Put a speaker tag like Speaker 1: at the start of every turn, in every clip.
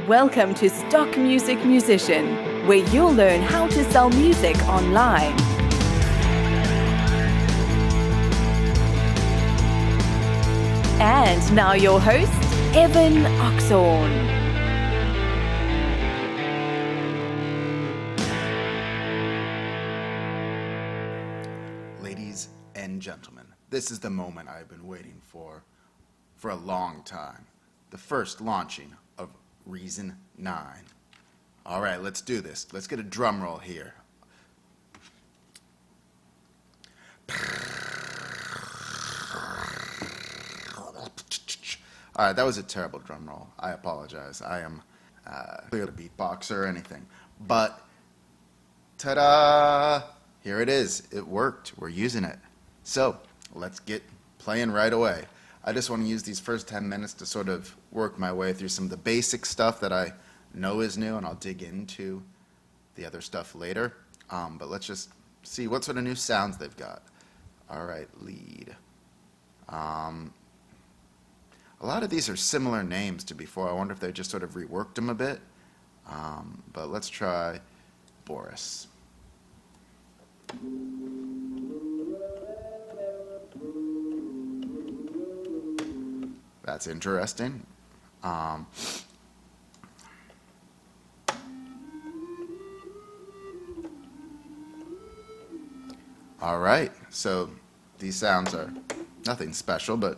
Speaker 1: Welcome to Stock Music Musician, where you'll learn how to sell music online. And now your host, Evan Oxhorn.
Speaker 2: Ladies and gentlemen, this is the moment I've been waiting for a long time. The first launching of Reason 9. All right, let's do this. Let's get a drum roll here. All right, that was a terrible drum roll. I apologize. I am clearly a beatboxer or anything. But, ta-da! Here it is. It worked. We're using it. So, let's get playing right away. I just want to use these first 10 minutes to sort of work my way through some of the basic stuff that I know is new, and I'll dig into the other stuff later. But let's just see what sort of new sounds they've got. All right, lead. A lot of these are similar names to before. I wonder if they just sort of reworked them a bit. But let's try Boris. That's interesting. All right, so these sounds are nothing special, but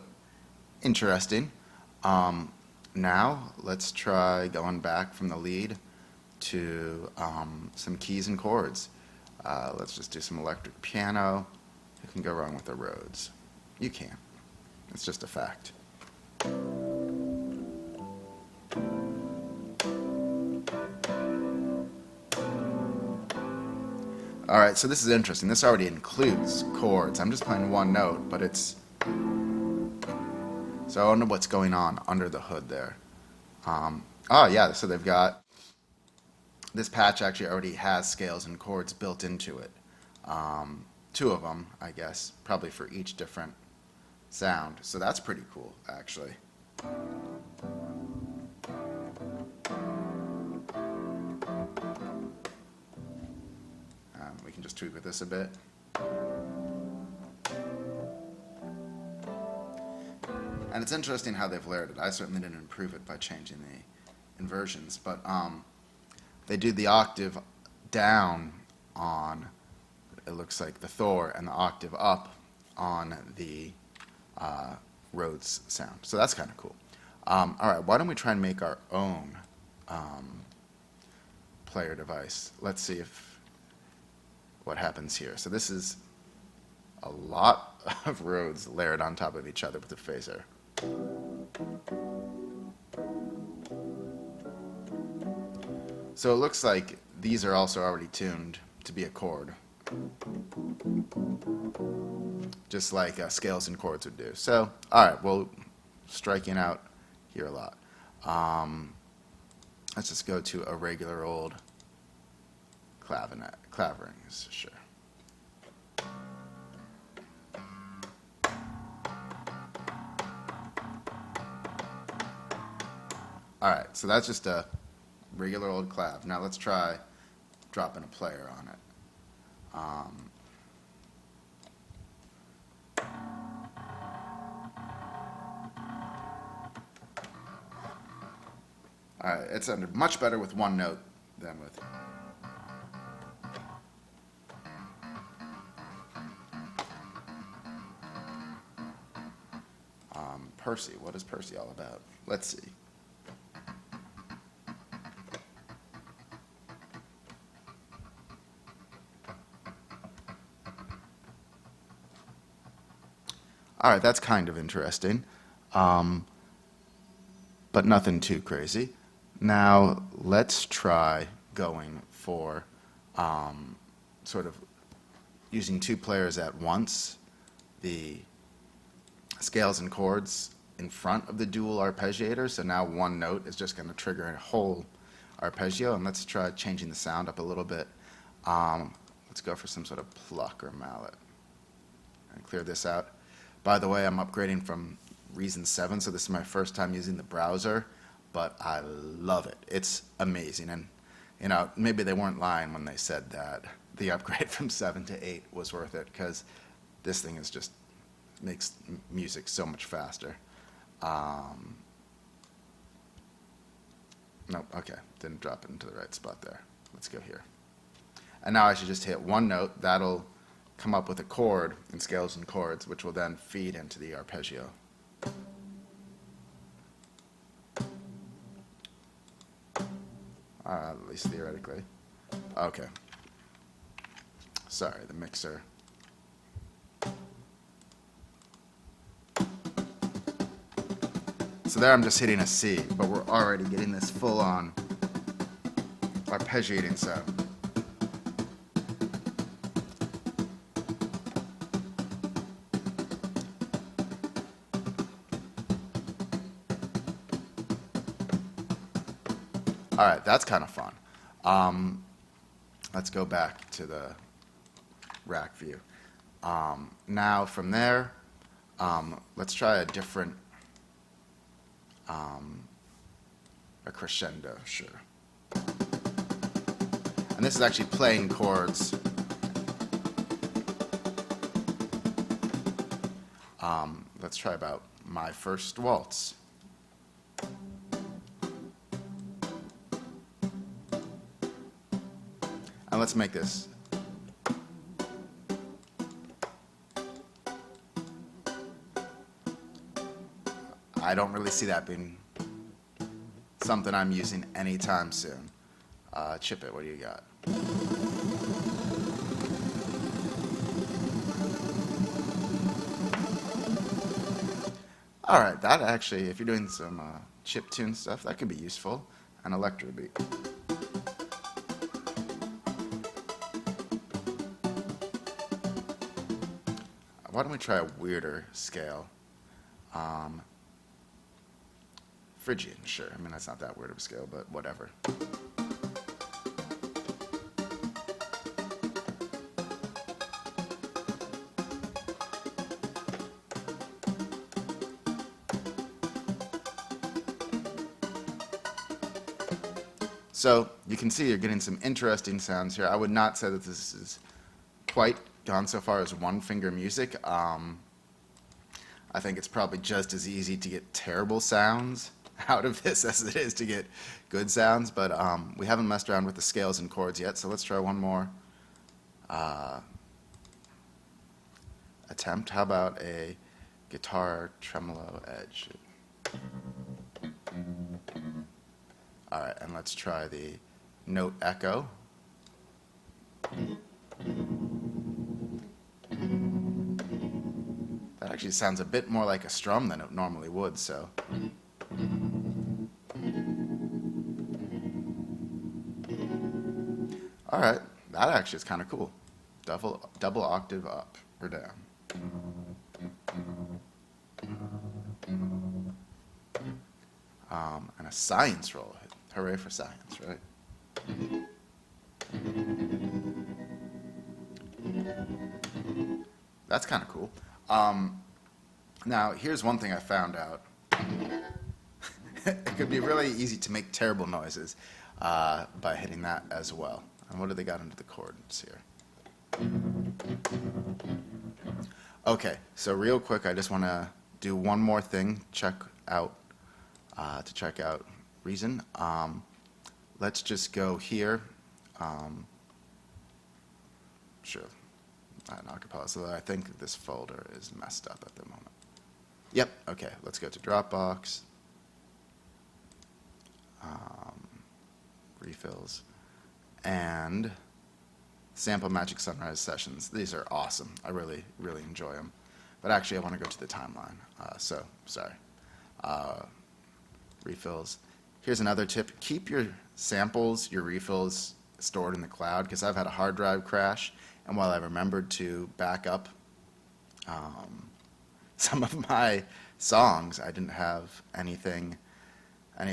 Speaker 2: interesting. Now let's try going back from the lead to some keys and chords. Let's just do some electric piano. You can go wrong with the Rhodes. You can't. It's just a fact. All right, so this is interesting. This already includes chords. I'm just playing one note, but it's... So I wonder what's going on under the hood there. Oh, yeah, so they've got... This patch actually already has scales and chords built into it. Two of them, I guess, probably for each different sound. So that's pretty cool, actually. We can just tweak with this a bit. And it's interesting how they've layered it. I certainly didn't improve it by changing the inversions, but they do the octave down on, it looks like, the Thor, and the octave up on the Rhodes sound. So that's kind of cool. All right, why don't we try and make our own player device? Let's see what happens here. So this is a lot of Rhodes layered on top of each other with the phaser. So it looks like these are also already tuned to be a chord, just like scales and chords would do. So, all right, well, striking out here a lot. Let's just go to a regular old claverings, sure. All right, so that's just a regular old clav. Now let's try dropping a player on it. All right, it's under much better with one note than with... Percy, what is Percy all about? Let's see. All right, that's kind of interesting, but nothing too crazy. Now, let's try going for sort of using two players at once, the scales and chords in front of the dual arpeggiator. So now one note is just going to trigger a whole arpeggio, and let's try changing the sound up a little bit. Let's go for some sort of pluck or mallet and clear this out. By the way, I'm upgrading from Reason 7, so this is my first time using the browser, but I love it. It's amazing. And, you know, maybe they weren't lying when they said that the upgrade from 7 to 8 was worth it, because this thing is just makes music so much faster. Nope, okay, didn't drop it into the right spot there. Let's go here. And now I should just hit one note. That'll come up with a chord in scales and chords, which will then feed into the arpeggio. At least theoretically. Okay. Sorry, the mixer. So there I'm just hitting a C, but we're already getting this full-on arpeggiating sound. All right, that's kind of fun. Let's go back to the rack view. Now from there, let's try a different, a crescendo, sure. And this is actually playing chords. Let's try about My First Waltz. And let's make this. I don't really see that being something I'm using anytime soon. Chip it, what do you got? All right, that actually, if you're doing some chip tune stuff, that could be useful. An electro beat. Why don't we try a weirder scale? Phrygian, sure. I mean, that's not that weird of a scale, but whatever. So you can see you're getting some interesting sounds here. I would not say that this is quite gone so far as one-finger music. I think it's probably just as easy to get terrible sounds out of this as it is to get good sounds, but we haven't messed around with the scales and chords yet, so let's try one more attempt. How about a guitar tremolo edge? All right, and let's try the note echo. That actually sounds a bit more like a strum than it normally would, so. All right, that actually is kind of cool. Double octave up or down. And a science roll. Hooray for science, right? That's kind of cool. Now, here's one thing I found out. It could be really easy to make terrible noises by hitting that as well. And what do they got into the chords here? Okay, so real quick, I just want to do one more thing. Check out Reason. Let's just go here. Sure. An acapella, so I think this folder is messed up at the moment. Yep, okay, let's go to Dropbox, Refills, and Sample Magic Sunrise Sessions. These are awesome. I really, really enjoy them. But actually, I want to go to the timeline, so sorry. Refills. Here's another tip. Keep your samples, your refills stored in the cloud, because I've had a hard drive crash, and while I remembered to back up some of my songs, I didn't have any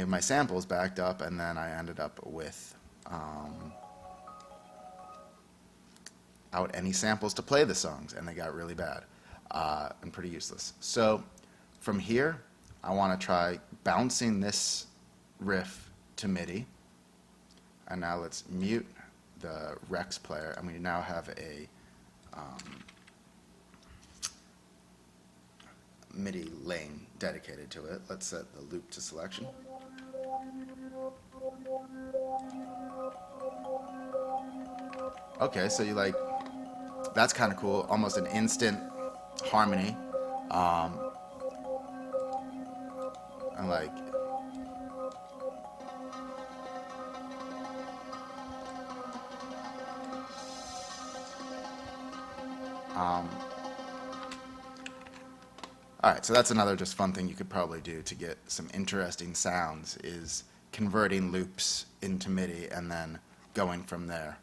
Speaker 2: of my samples backed up, and then I ended up with out any samples to play the songs, and they got really bad and pretty useless. So from here, I want to try bouncing this riff to MIDI. And now let's mute the Rex player, and we now have a MIDI lane dedicated to it. Let's set the loop to selection. Okay, so you like, that's kind of cool, almost an instant harmony. And like, all right, so that's another just fun thing you could probably do to get some interesting sounds, is converting loops into MIDI and then going from there.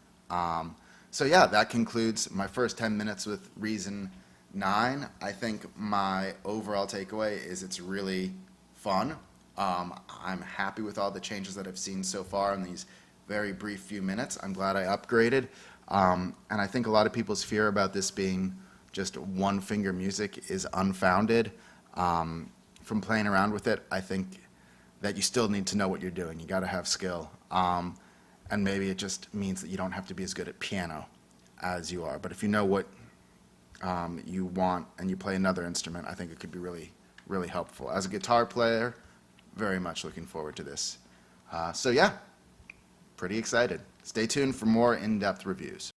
Speaker 2: So yeah, that concludes my first 10 minutes with Reason 9. I think my overall takeaway is it's really fun. I'm happy with all the changes that I've seen so far in these very brief few minutes. I'm glad I upgraded. And I think a lot of people's fear about this being just one-finger music is unfounded. From playing around with it, I think that you still need to know what you're doing. You got to have skill. And maybe it just means that you don't have to be as good at piano as you are. But if you know what you want and you play another instrument, I think it could be really, really helpful. As a guitar player, very much looking forward to this. So yeah, pretty excited. Stay tuned for more in-depth reviews.